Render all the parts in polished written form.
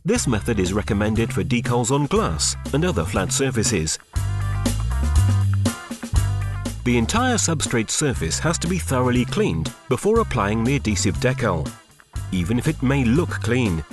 This method is recommended for decals on glass and other flat surfaces. The entire substrate surface has to be thoroughly cleaned before applying the adhesive decal, even if it may look clean.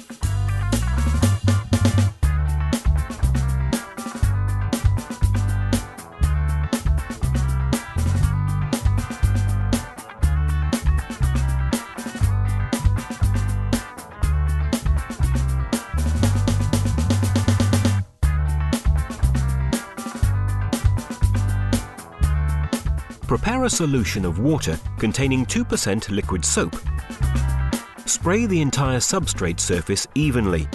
Prepare a solution of water containing 2% liquid soap. Spray the entire substrate surface evenly.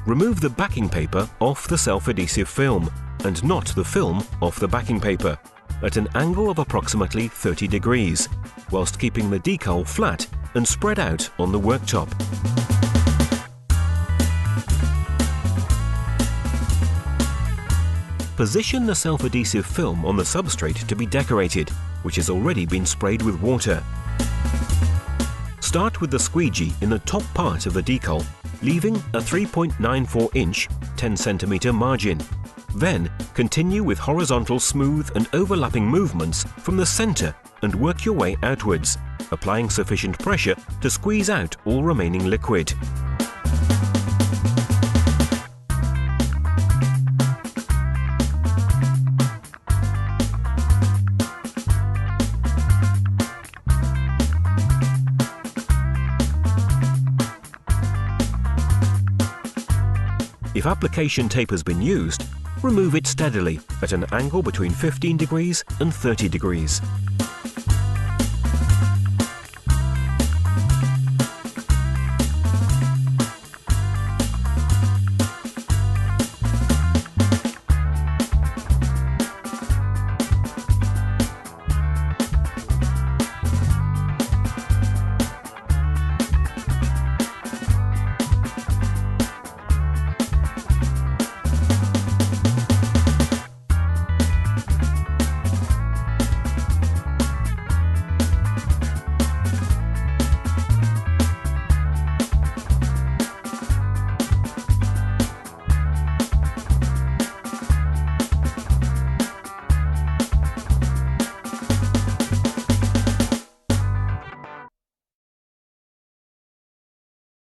Remove the backing paper off the self-adhesive film and not the film off the backing paper at an angle of approximately 30 degrees, whilst keeping the decal flat and spread out on the worktop. Position the self-adhesive film on the substrate to be decorated, which has already been sprayed with water. Start with the squeegee in the top part of the decal, leaving a 3.94-inch 10cm margin. Then continue with horizontal smooth and overlapping movements from the center and work your way outwards, applying sufficient pressure to squeeze out all remaining liquid. If application tape has been used, remove it steadily at an angle between 15 degrees and 30 degrees.